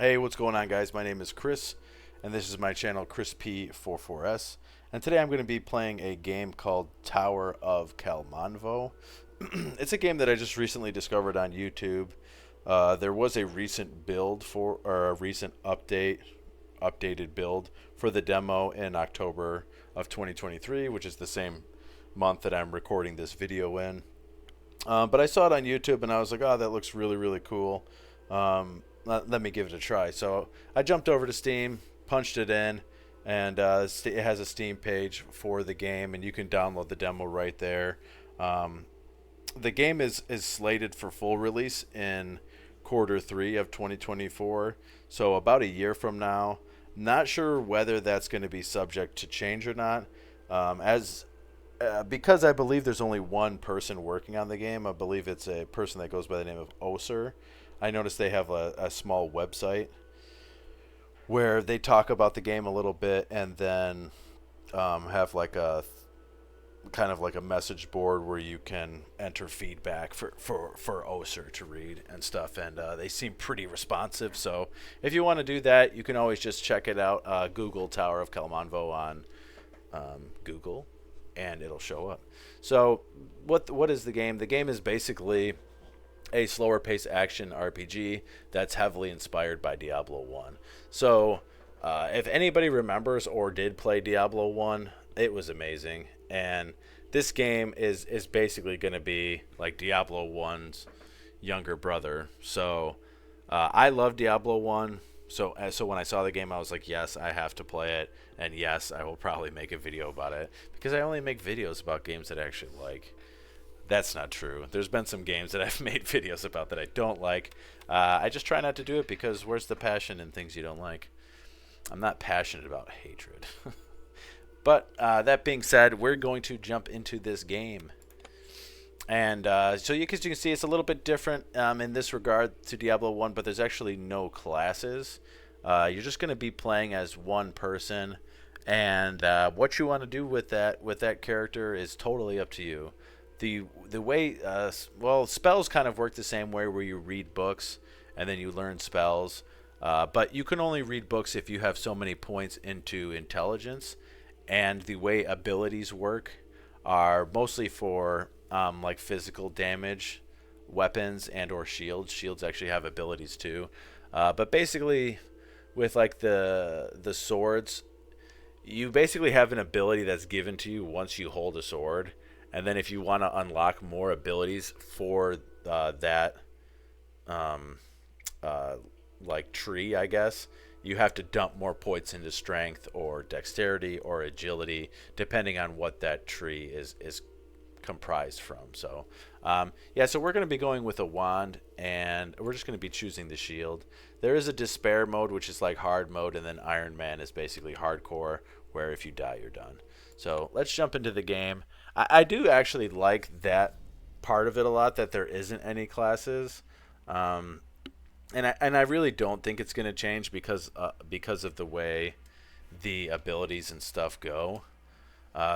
Hey, what's going on, guys? My name is Chris, and this is my channel, Chris P44S. And today I'm going to be playing a game called Tower of Kalmonvo. It's a game that I just recently discovered on YouTube. There was a recent build or a recent updated build for the demo in October of 2023, which is the same month that I'm recording this video in. But I saw it on YouTube, and I was like, oh, that looks really, really cool. Let me give it a try. So I jumped over to Steam, punched it in, and it has a Steam page for the game, and you can download the demo right there. The game is slated for full release in Q3 of 2024, so about a year from now. Not sure whether that's going to be subject to change or not. Because I believe there's only one person working on the game. I believe it's a person that goes by the name of Osur. I noticed they have a small website where they talk about the game a little bit, and then have like a kind of like a message board where you can enter feedback for Osur to read and stuff, and they seem pretty responsive. So if you want to do that, you can always just check it out. Google Tower of Kalamonvo on Google, and it'll show up. So what is the game? The game is basically a slower pace action RPG that's heavily inspired by Diablo 1. So if anybody remembers or did play Diablo 1, it was amazing. And this game is basically going to be like Diablo 1's younger brother. So I love Diablo 1. So when I saw the game, I was like, yes, I have to play it. And yes, I will probably make a video about it, because I only make videos about games that I actually like. That's not true. There's been some games that I've made videos about that I don't like. I just try not to do it, because where's the passion in things you don't like? I'm not passionate about hatred. But that being said, we're going to jump into this game. And so you can see it's a little bit different in this regard to Diablo 1, but there's actually no classes. You're just going to be playing as one person, and what you want to do with that character is totally up to you. The way spells kind of work the same way, where you read books and then you learn spells, but you can only read books if you have so many points into intelligence. And the way abilities work are mostly for like physical damage, weapons, and or shields actually have abilities too, but basically with like the swords, you basically have an ability that's given to you once you hold a sword. And then if you want to unlock more abilities for that like tree, I guess, you have to dump more points into strength or dexterity or agility, depending on what that tree is comprised from. So yeah, so we're going to be going with a wand, and we're just going to be choosing the shield. There is a despair mode, which is like hard mode, and then Iron Man is basically hardcore, where if you die, you're done. So let's jump into the game. I do actually like that part of it a lot, that there isn't any classes, and I really don't think it's going to change because of the way the abilities and stuff go.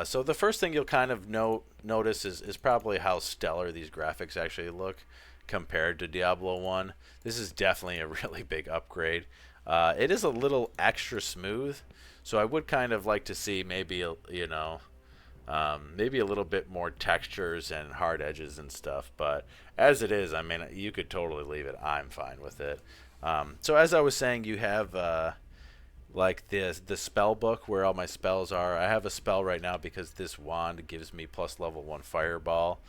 So the first thing you'll kind of notice is probably how stellar these graphics actually look compared to Diablo 1. This is definitely a really big upgrade. It is a little extra smooth, so I would kind of like to see maybe maybe a little bit more textures and hard edges and stuff. But as it is, I mean, you could totally leave it. I'm fine with it. So as I was saying, you have like the spell book where all my spells are. I have a spell right now because this wand gives me plus level 1 fireball.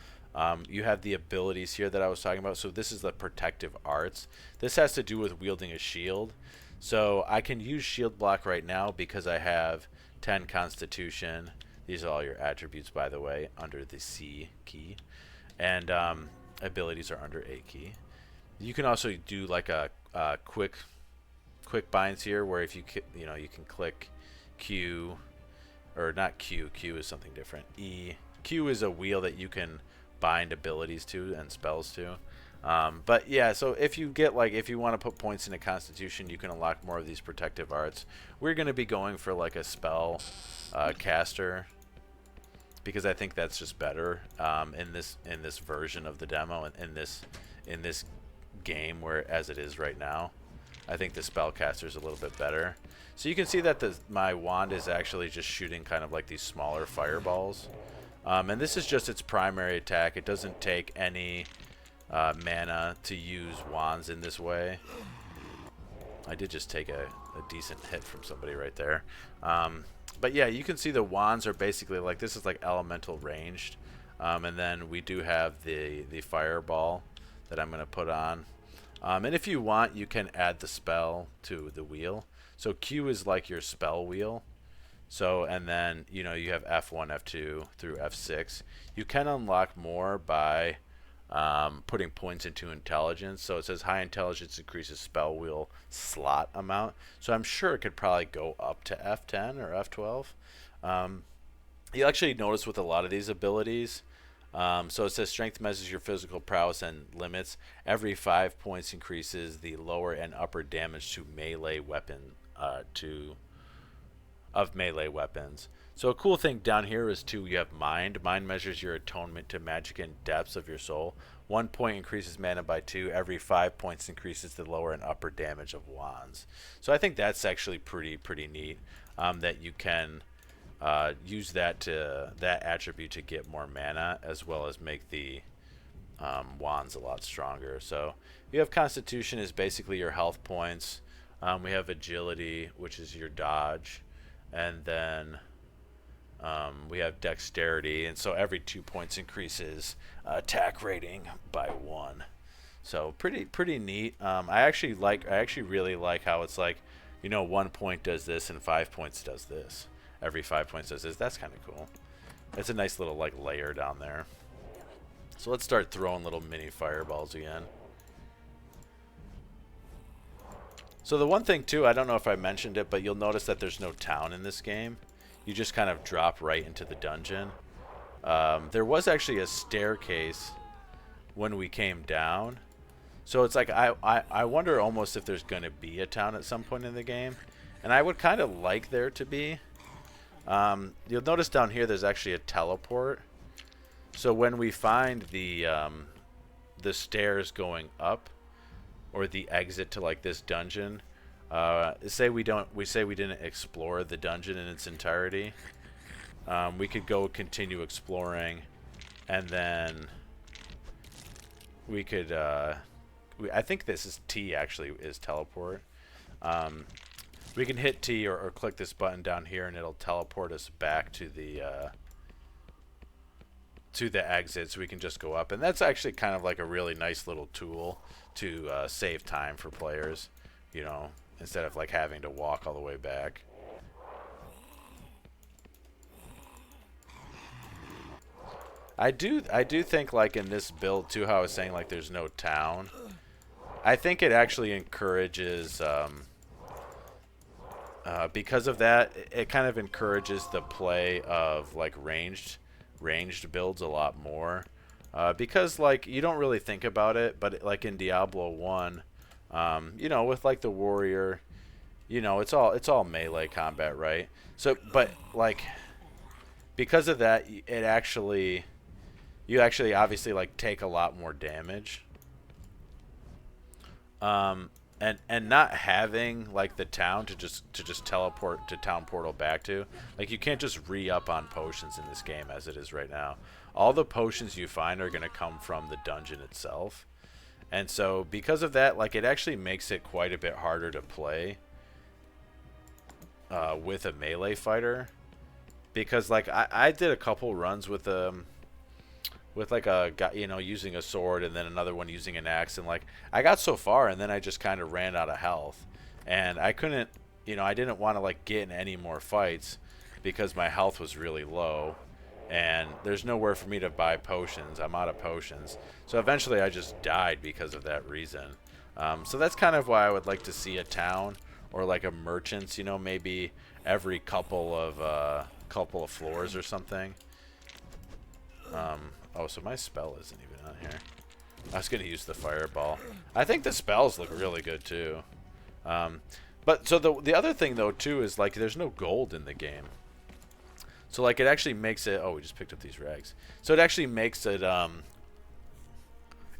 You have the abilities here that I was talking about. So this is the protective arts. This has to do with wielding a shield. So I can use shield block right now because I have 10 constitution. These are all your attributes, by the way, under the C key. And abilities are under A key. You can also do like a quick binds here, where if you can click Q, or not Q. Q is something different. E. Q is a wheel that you can bind abilities to and spells to. But yeah, so if you want to put points into Constitution, you can unlock more of these protective arts. We're going to be going for like a spell caster, because I think that's just better in this version of the demo, and in this game where as it is right now. I think the spellcaster is a little bit better. So you can see that my wand is actually just shooting kind of like these smaller fireballs. And this is just its primary attack. It doesn't take any mana to use wands in this way. I did just take a decent hit from somebody right there. But yeah, you can see the wands are basically like, this is like elemental ranged. And then we do have the fireball that I'm going to put on. And if you want, you can add the spell to the wheel. So Q is like your spell wheel. So, and then, you know, you have F1, F2 through F6. You can unlock more by putting points into intelligence. So it says high intelligence increases spell wheel slot amount. So I'm sure it could probably go up to F10 or F12. You actually notice with a lot of these abilities, so it says strength measures your physical prowess and limits. Every 5 points increases the lower and upper damage to melee weapon of melee weapons. So a cool thing down here is too, you have mind. Mind measures your atonement to magic and depths of your soul. 1 point increases mana by 2. Every 5 points increases the lower and upper damage of wands. So I think that's actually pretty neat, that you can use that attribute to get more mana, as well as make the wands a lot stronger. So you have Constitution is basically your health points. We have Agility, which is your dodge, and then we have Dexterity, and so every 2 points increases attack rating by 1. So pretty neat. I actually really like how it's like, you know, 1 point does this and 5 points does this. Every 5 points does this. That's kind of cool. It's a nice little like layer down there. So let's start throwing little mini fireballs again. So the one thing too, I don't know if I mentioned it, but you'll notice that there's no town in this game. You just kind of drop right into the dungeon. There was actually a staircase when we came down. So it's like I wonder almost if there's going to be a town at some point in the game. And I would kind of like there to be. You'll notice down here there's actually a teleport. So when we find the stairs going up, or the exit to like this dungeon, say we didn't explore the dungeon in its entirety, we could go continue exploring, and then we could I think this is T, actually is teleport. We can hit T or click this button down here, and it'll teleport us back to the exit, so we can just go up. And that's actually kind of like a really nice little tool to save time for players, you know, instead of like having to walk all the way back. I do think, like in this build too, how I was saying like there's no town, I think it actually encourages because of that, it kind of encourages the play of like ranged builds a lot more, because like you don't really think about it, but like in Diablo 1, you know, with like the warrior, you know, it's all melee combat, right? So but like because of that, you actually obviously like take a lot more damage, and not having like the town to just teleport to town portal back to, like you can't just re-up on potions in this game as it is right now. All the potions you find are going to come from the dungeon itself, and so because of that, like it actually makes it quite a bit harder to play with a melee fighter, because like I did a couple runs with like a guy, you know, using a sword, and then another one using an axe, and like I got so far, and then I just kind of ran out of health, and I couldn't, you know, I didn't want to like get in any more fights because my health was really low, and there's nowhere for me to buy potions. I'm out of potions, so eventually I just died because of that reason. So that's kind of why I would like to see a town or like a merchants, you know, maybe every couple of floors or something. Oh, so my spell isn't even on here. I was going to use the fireball. I think the spells look really good too. But so the other thing though too is like there's no gold in the game. So like it actually makes it, oh, we just picked up these rags. So it actually makes it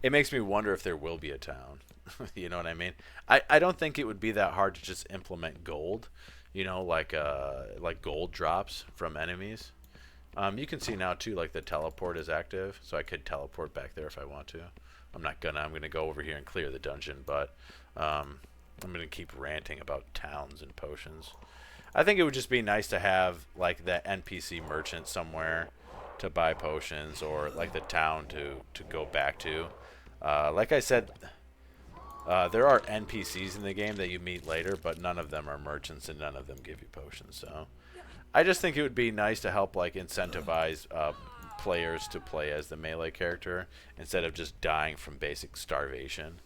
it makes me wonder if there will be a town. You know what I mean? I don't think it would be that hard to just implement gold, you know, like gold drops from enemies. You can see now too, like the teleport is active, so I could teleport back there if I want to. I'm not gonna. I'm gonna go over here and clear the dungeon, but I'm gonna keep ranting about towns and potions. I think it would just be nice to have like the NPC merchant somewhere to buy potions, or like the town to go back to. Like I said, there are NPCs in the game that you meet later, but none of them are merchants and none of them give you potions. So I just think it would be nice to help like incentivize players to play as the melee character instead of just dying from basic starvation,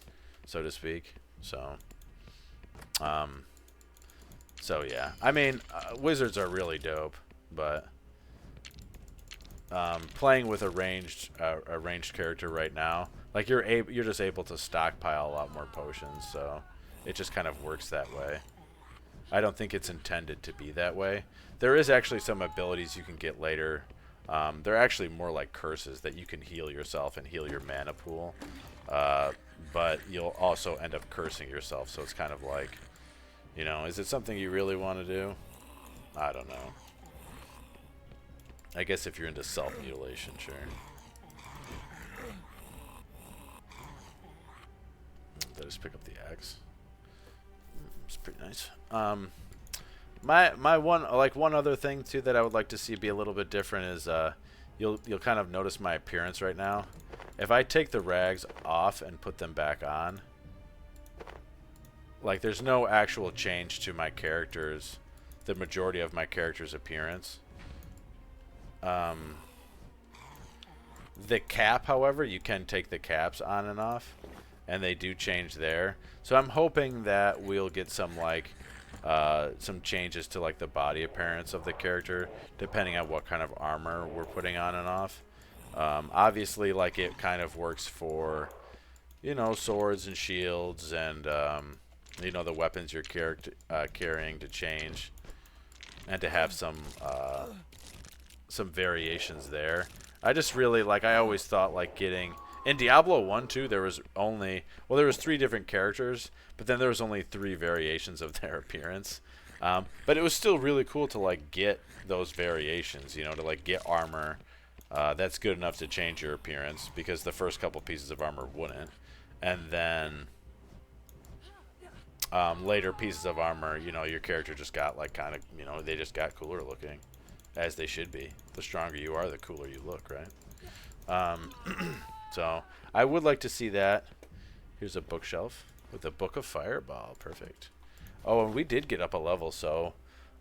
so to speak. So yeah, I mean, wizards are really dope, but playing with a ranged character right now, like you're just able to stockpile a lot more potions, so it just kind of works that way. I don't think it's intended to be that way. There is actually some abilities you can get later. They're actually more like curses that you can heal yourself and heal your mana pool, but you'll also end up cursing yourself, so it's kind of like, you know, is it something you really want to do? I don't know. I guess if you're into self-mutilation, sure. Did I just pick up the axe? It's pretty nice. My one other thing too that I would like to see be a little bit different is you'll kind of notice my appearance right now. If I take the rags off and put them back on, like there's no actual change to my character's, the majority of my character's appearance. The cap, however, you can take the caps on and off, and they do change there. So I'm hoping that we'll get some like some changes to like the body appearance of the character, depending on what kind of armor we're putting on and off. Obviously, like it kind of works for, you know, swords and shields and you know, the weapons you're carrying to change, and to have some variations there. I just really like. I always thought like getting in Diablo 1 2, there was only, well, there was 3 different characters, but then there was only 3 variations of their appearance. But it was still really cool to like get those variations, you know, to like get armor that's good enough to change your appearance, because the first couple pieces of armor wouldn't, and then later pieces of armor, you know, your character just got like kind of, you know, they just got cooler looking, as they should be. The stronger you are, the cooler you look, right? So I would like to see that. Here's a bookshelf with a book of Fireball. Perfect. Oh, and we did get up a level, so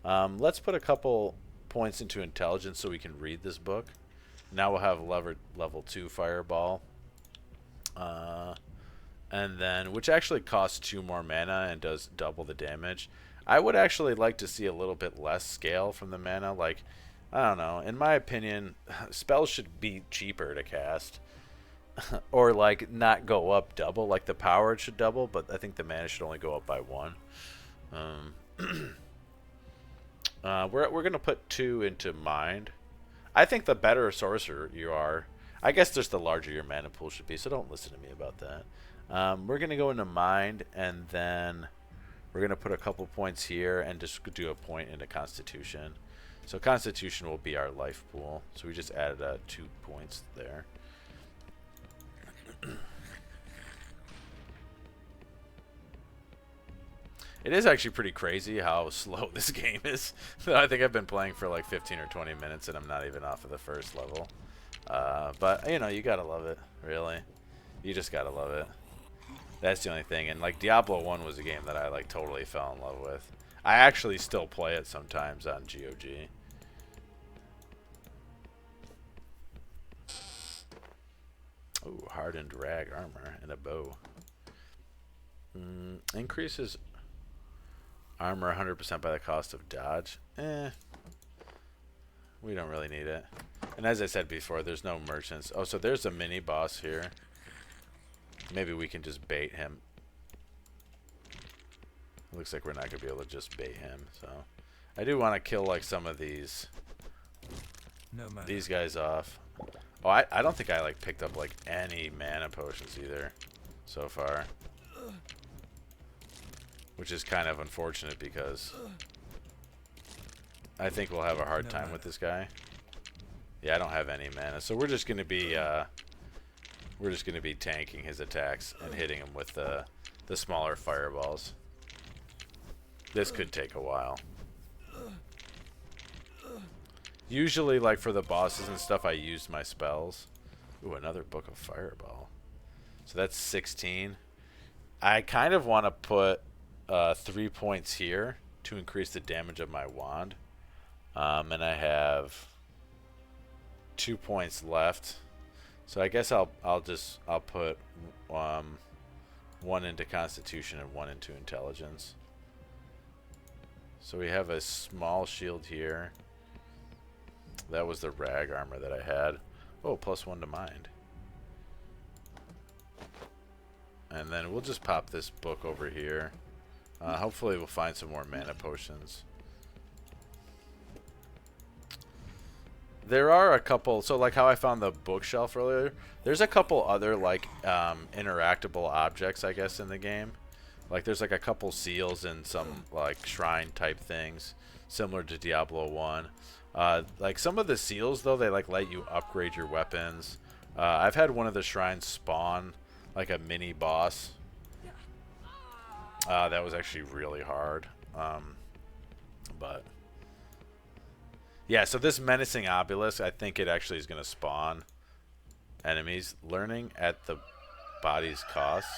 let's put a couple points into intelligence so we can read this book. Now we'll have level 2 Fireball. And then, which actually costs 2 more mana and does double the damage. I would actually like to see a little bit less scale from the mana. Like, I don't know. In my opinion, spells should be cheaper to cast. Or, like, not go up double. Like, the power should double, but I think the mana should only go up by 1. We're going to put 2 into Mind. I think the better a sorcerer you are, I guess just the larger your mana pool should be, so don't listen to me about that. We're going to go into Mind, and then we're going to put a couple points here and just do a point into Constitution. So Constitution will be our life pool. So we just added 2 points there. It is actually pretty crazy how slow this game is. I think I've been playing for like 15 or 20 minutes and I'm not even off of the first level. But, you know, you gotta love it, really. You just gotta love it. That's the only thing. And like Diablo 1 was a game that I like totally fell in love with. I actually still play it sometimes on GOG. Ooh, hardened rag armor and a bow. Increases armor 100% by the cost of dodge. We don't really need it. And as I said before, there's no merchants. Oh, so there's a mini boss here. Maybe we can just bait him. It looks like we're not going to be able to just bait him. So I do want to kill like some of these guys off. Oh, I don't think I like picked up like any mana potions either so far. which is kind of unfortunate because I think we'll have a hard time with this guy. Yeah, I don't have any mana, so we're just gonna be tanking his attacks and hitting him with the smaller fireballs. This could take a while. Usually, like for the bosses and stuff, I used my spells. Ooh, another Book of Fireball. So that's 16. I kind of want to put 3 points here to increase the damage of my wand. And I have 2 points left. So I guess I'll put 1 into Constitution and 1 into Intelligence. So we have a small shield here. That was the rag armor that I had. Oh, +1 to mind. And then we'll just pop this book over here. Hopefully we'll find some more mana potions. There are a couple, so like how I found the bookshelf earlier, there's a couple other like interactable objects, I guess, in the game. Like there's like a couple seals and some like shrine type things, similar to Diablo 1. Like some of the seals though, they like let you upgrade your weapons. I've had one of the shrines spawn like a mini boss. That was actually really hard. But yeah, so this menacing obelisk, I think it actually is going to spawn enemies. Learning at the body's cost.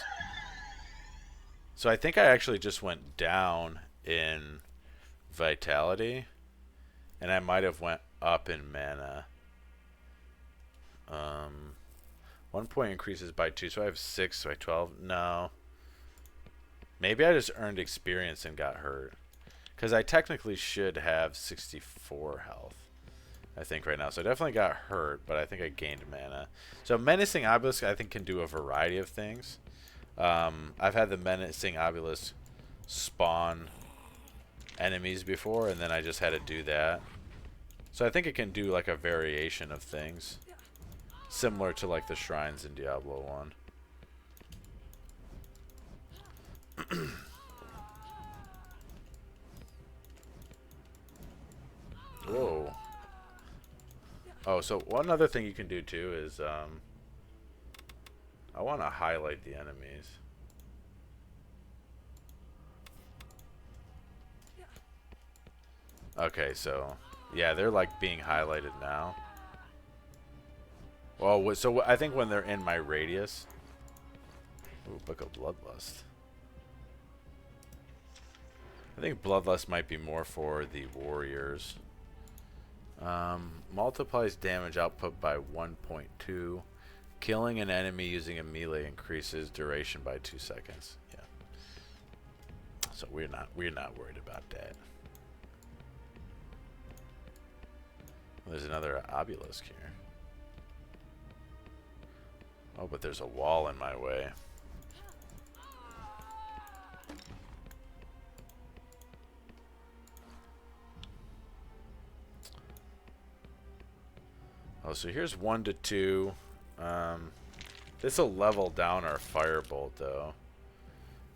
So I think I actually just went down in vitality, and I might have went up in mana. 1 point increases by 2, so I have 6, so I have 12. No. Maybe I just earned experience and got hurt. Because I technically should have 64 health, I think, right now. So I definitely got hurt, but I think I gained mana. So Menacing Obelisk, I think, can do a variety of things. I've had the Menacing Obelisk spawn enemies before, and then I just had to do that. So I think it can do, like, a variation of things. Similar to, like, the shrines in Diablo 1. Whoa. Oh, so one other thing you can do too is I want to highlight the enemies. Okay, so yeah, they're like being highlighted now. Well, so I think when they're in my radius. Ooh, Book of Bloodlust. I think Bloodlust might be more for the warriors. Multiplies damage output by 1.2. Killing an enemy using a melee increases duration by 2 seconds. Yeah. So we're not worried about that. There's another obelisk here. Oh, but there's a wall in my way. Oh, so here's 1 to 2. This will level down our firebolt though.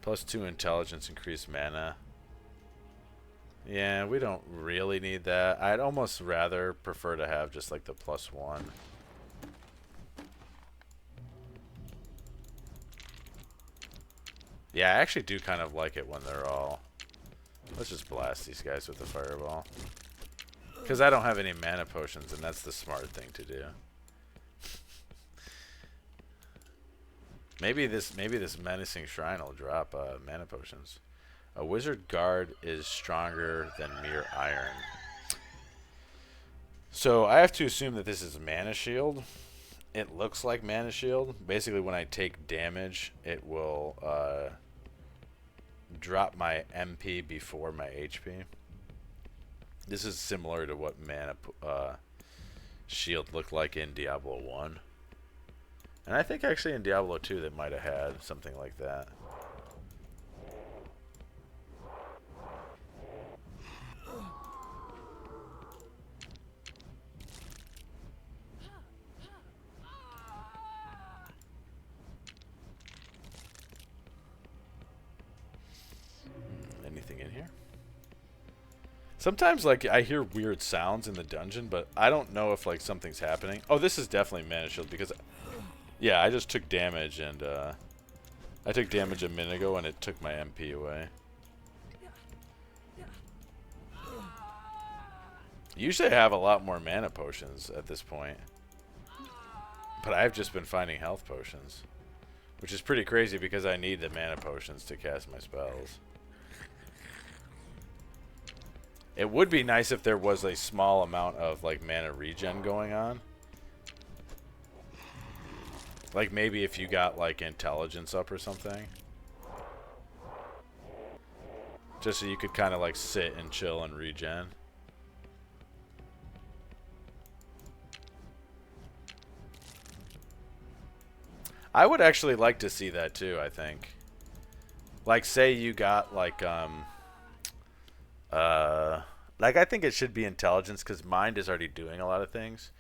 +2 intelligence, increased mana. Yeah, we don't really need that. I'd almost rather prefer to have just like the +1. Yeah, I actually do kind of like it when they're all... Let's just blast these guys with the fireball. Because I don't have any mana potions, and that's the smart thing to do. Maybe this menacing shrine will drop mana potions. A wizard guard is stronger than mere iron. So I have to assume that this is mana shield. It looks like mana shield. Basically, when I take damage, it will drop my MP before my HP. This is similar to what mana shield looked like in Diablo 1. And I think actually in Diablo 2 they might have had something like that. Sometimes, like, I hear weird sounds in the dungeon, but I don't know if, like, something's happening. Oh, this is definitely mana shield because, yeah, I just took damage, and, I took damage a minute ago, and it took my MP away. Usually I have a lot more mana potions at this point. But I've just been finding health potions. Which is pretty crazy because I need the mana potions to cast my spells. It would be nice if there was a small amount of like mana regen going on. Like maybe if you got like intelligence up or something. Just so you could kind of like sit and chill and regen. I would actually like to see that too, I think. Like say you got like I think it should be intelligence because mind is already doing a lot of things.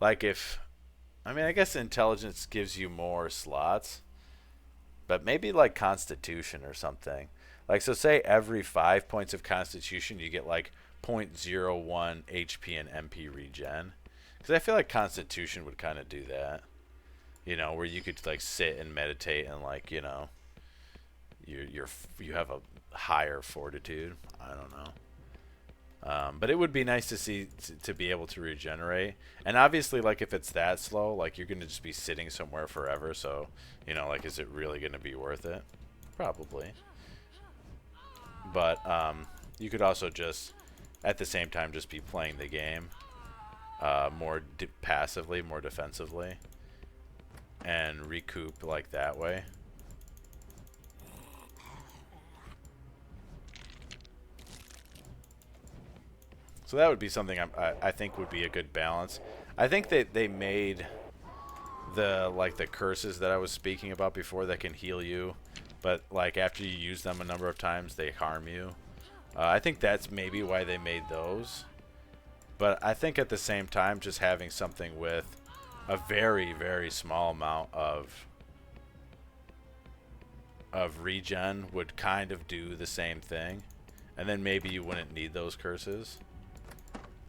Like if I mean I guess intelligence gives you more slots. But maybe like constitution or something. Like so say every 5 points of constitution you get like 0.01 HP and MP regen. Because I feel like constitution would kind of do that. You know, where you could like sit and meditate and like, you know, you have a higher fortitude. I don't know. But it would be nice to see to be able to regenerate. And obviously, like if it's that slow, like you're gonna just be sitting somewhere forever. So, you know, like is it really gonna be worth it? Probably. But you could also just at the same time just be playing the game more passively, more defensively. And recoup like that way. So that would be something I think would be a good balance. I think that they made the like the curses that I was speaking about before that can heal you, but like after you use them a number of times they harm you. I think that's maybe why they made those. But I think at the same time just having something with a very, very small amount of regen would kind of do the same thing. And then maybe you wouldn't need those curses.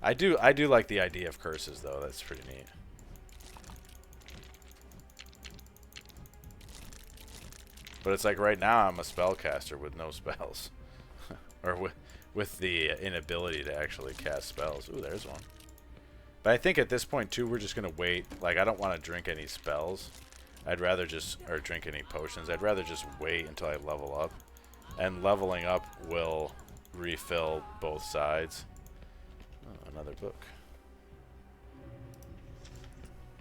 I do like the idea of curses though. That's pretty neat. But it's like right now I'm a spellcaster with no spells. Or with the inability to actually cast spells. Ooh, there's one. But I think at this point, too, we're just going to wait. Like, I don't want to drink any spells. I'd rather just... Or drink any potions. I'd rather just wait until I level up. And leveling up will refill both sides. Oh, another book.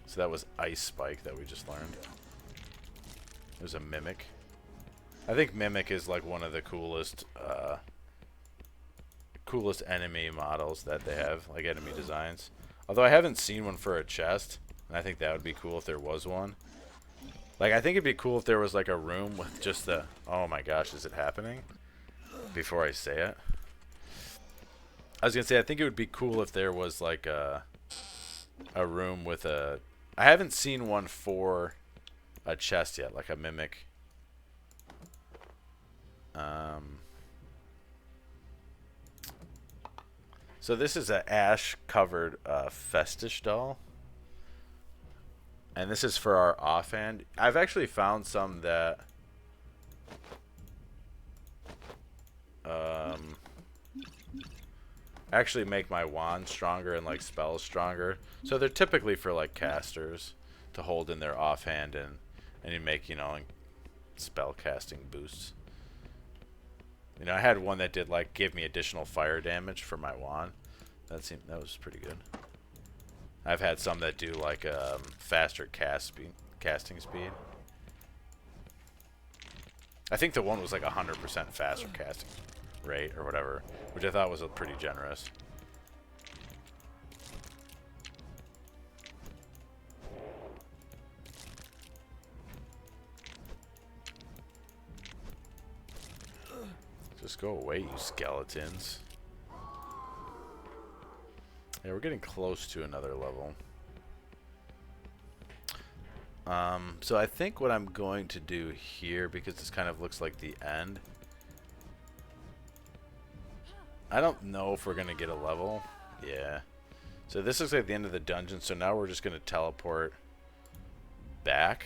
So that was Ice Spike that we just learned. There's a Mimic. I think Mimic is, like, one of the coolest... coolest enemy models that they have. Like, enemy designs. Although I haven't seen one for a chest, and I think that would be cool if there was one. Like, I think it'd be cool if there was, like, a room with just the... Oh, my gosh, is it happening? Before I say it. I was going to say, I think it would be cool if there was, like, a room with a... I haven't seen one for a chest yet, like a Mimic. So this is an ash-covered Festish doll. And this is for our offhand. I've actually found some that... actually make my wand stronger and like spells stronger. So they're typically for like casters to hold in their offhand and you make, you know, like, spell casting boosts. You know, I had one that did like give me additional fire damage for my wand. That was pretty good. I've had some that do like faster casting speed. I think the one was like 100% faster casting rate or whatever, which I thought was pretty generous. Just go away, you skeletons. Yeah, we're getting close to another level. So I think what I'm going to do here, because this kind of looks like the end, I don't know if we're going to get a level. Yeah. So this looks like the end of the dungeon, so now we're just going to teleport back.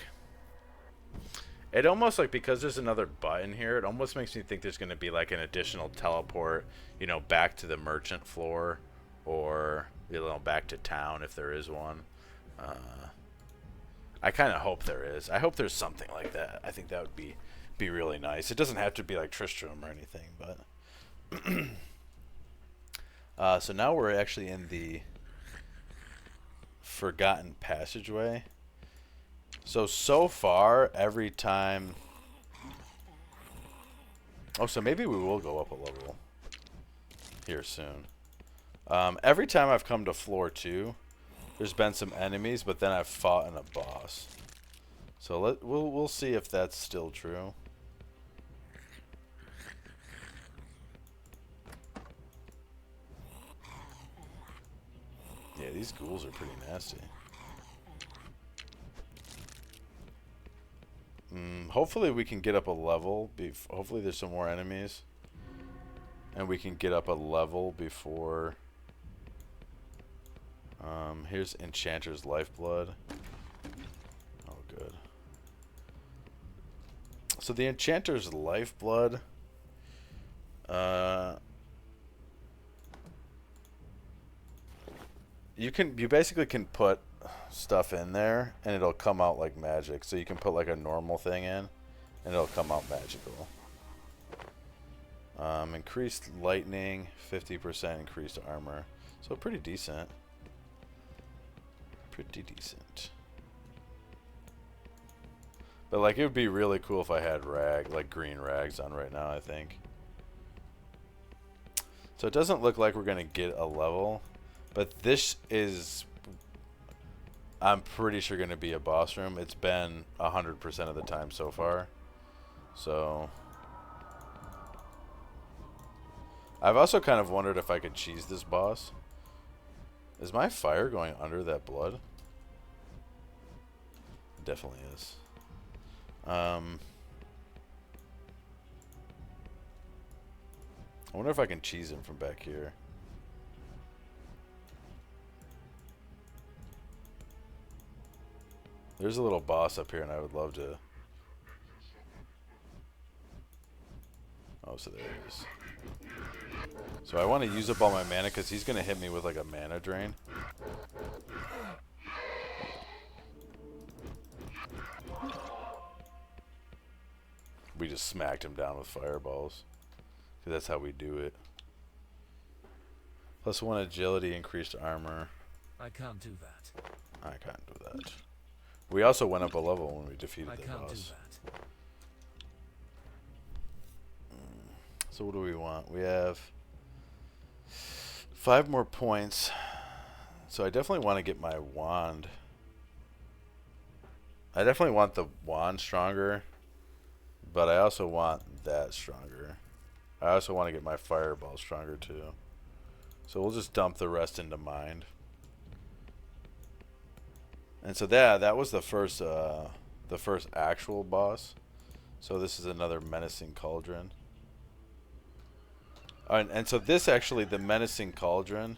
It almost, like, because there's another button here, it almost makes me think there's going to be, like, an additional teleport, you know, back to the merchant floor, or, you know, back to town if there is one. I kind of hope there is. I hope there's something like that. I think that would be really nice. It doesn't have to be like Tristram or anything, but so now we're actually in the Forgotten Passageway. So far, every time... Oh, so maybe we will go up a level here soon. Every time I've come to floor 2, there's been some enemies, but then I've fought in a boss. So we'll see if that's still true. Yeah, these ghouls are pretty nasty. Hopefully we can get up a level. Hopefully there's some more enemies. And we can get up a level before... here's Enchanter's Lifeblood. Oh, good. So the Enchanter's Lifeblood... You basically can put stuff in there and it'll come out like magic. So you can put like a normal thing in and it'll come out magical. Increased lightning, 50% increased armor. So pretty decent. Pretty decent. But like it would be really cool if I had like green rags on right now, I think. So it doesn't look like we're gonna get a level. But this is, I'm pretty sure, going to be a boss room. It's been 100% of the time so far. So, I've also kind of wondered if I could cheese this boss. Is my fire going under that blood? It definitely is. I wonder if I can cheese him from back here. There's a little boss up here, and I would love to... Oh, so there it is. So I want to use up all my mana, because he's going to hit me with, like, a mana drain. We just smacked him down with fireballs. Because that's how we do it. +1 agility, increased armor. I can't do that. I can't do that. We also went up a level when we defeated the boss. So what do we want? We have 5 more points. So I definitely want to get my wand. I definitely want the wand stronger. But I also want that stronger. I also want to get my fireball stronger too. So we'll just dump the rest into mind. And so that was the first actual boss. So this is another menacing cauldron. And so this actually, the menacing cauldron,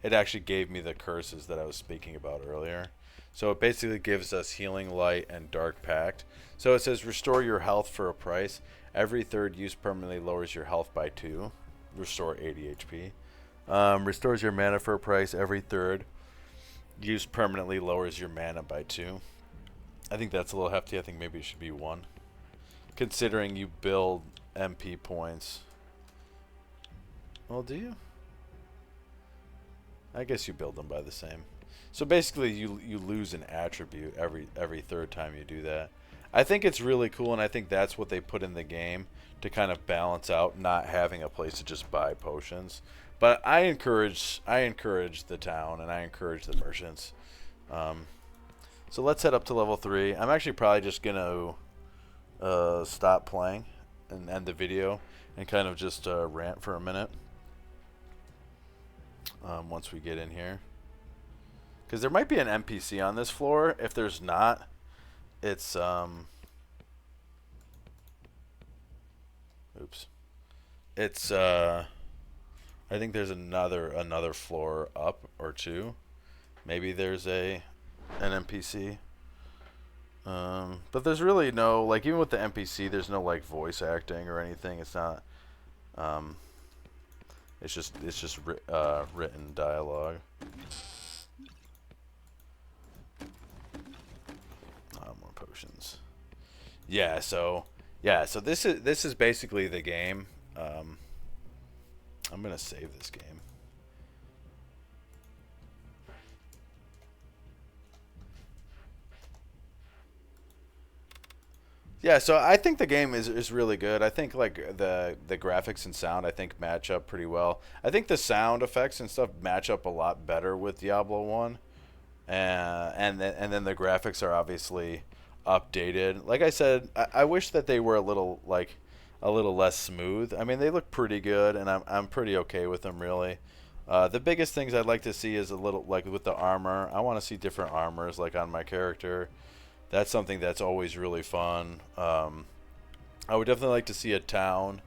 it actually gave me the curses that I was speaking about earlier. So it basically gives us healing light and dark pact. So it says restore your health for a price. Every third use permanently lowers your health by 2. Restore 80 HP. Restores your mana for a price. Every third use permanently lowers your mana by 2. I think that's a little hefty. I think maybe it should be 1. Considering you build MP points. Well, do you? I guess you build them by the same. So basically you lose an attribute every third time you do that. I think it's really cool, and I think that's what they put in the game to kind of balance out not having a place to just buy potions. But I encourage the town, and I encourage the merchants. So let's head up to level 3. I'm actually probably just going to stop playing and end the video and kind of just rant for a minute once we get in here. Because there might be an NPC on this floor. If there's not, it's... Oops. It's... I think there's another floor up or two. Maybe there's an NPC. But there's really no, like, even with the NPC, there's no like voice acting or anything. It's not. Um, it's just written dialogue. More potions. Yeah. So this is basically the game. I'm gonna save this game. Yeah, so I think the game is really good. I think like the graphics and sound I think match up pretty well. I think the sound effects and stuff match up a lot better with Diablo 1. And then the graphics are obviously updated. Like I said, I wish that they were a little less smooth. I mean, they look pretty good, and I'm pretty okay with them really. The biggest things I'd like to see is a little like with the armor. I want to see different armors like on my character. That's something that's always really fun. I would definitely like to see a town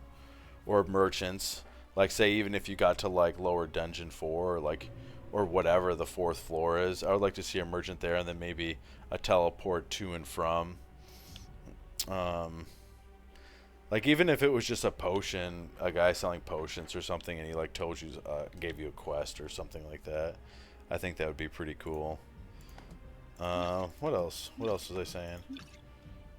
or merchants. Like say even if you got to like lower dungeon 4 or like or whatever the fourth floor is, I would like to see a merchant there and then maybe a teleport to and from. Um, like even if it was just a potion, a guy selling potions or something, and he like told you, gave you a quest or something like that. I think that would be pretty cool. What else? What else was I saying?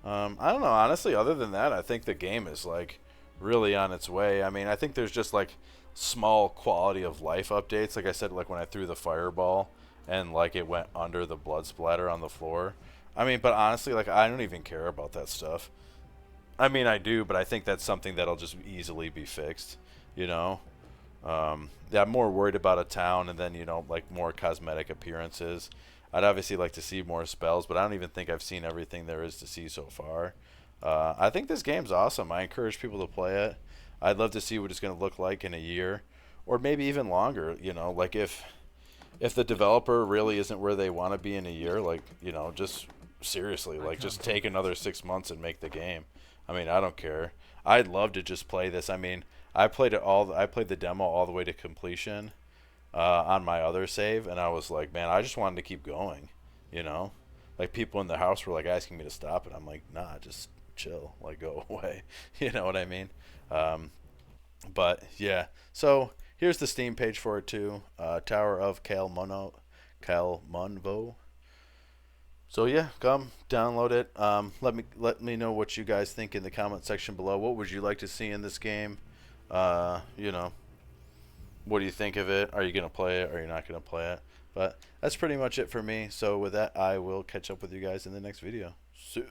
I don't know. Honestly, other than that, I think the game is like really on its way. I mean, I think there's just like small quality of life updates. Like I said, like when I threw the fireball and like it went under the blood splatter on the floor. I mean, but honestly, like I don't even care about that stuff. I mean, I do, but I think that's something that'll just easily be fixed. You know. Yeah, I'm more worried about a town and then like more cosmetic appearances. I'd obviously like to see more spells, but I don't even think I've seen everything there is to see so far. I think this game's awesome. I encourage people to play it. I'd love to see what it's going to look like in a year, or maybe even longer. Like if the developer really isn't where they want to be in a year, like just seriously, I like come just to take that. another 6 months and make the game. I mean, I don't care. I'd love to just play this. I mean, I played it all. I played the demo all the way to completion on my other save, and I was like, man, I just wanted to keep going. You know, like people in the house were like asking me to stop it. I'm like, nah, just chill, like go away. You know what I mean? Um, but yeah, so here's the Steam page for it too. Tower of Kalmonvo. So yeah, come download it. Let me know what you guys think in the comment section below. What would you like to see in this game? Uh, you know, what do you think of it? Are you gonna play it? Or are you not gonna play it? But that's pretty much it for me. So with that, I will catch up with you guys in the next video. See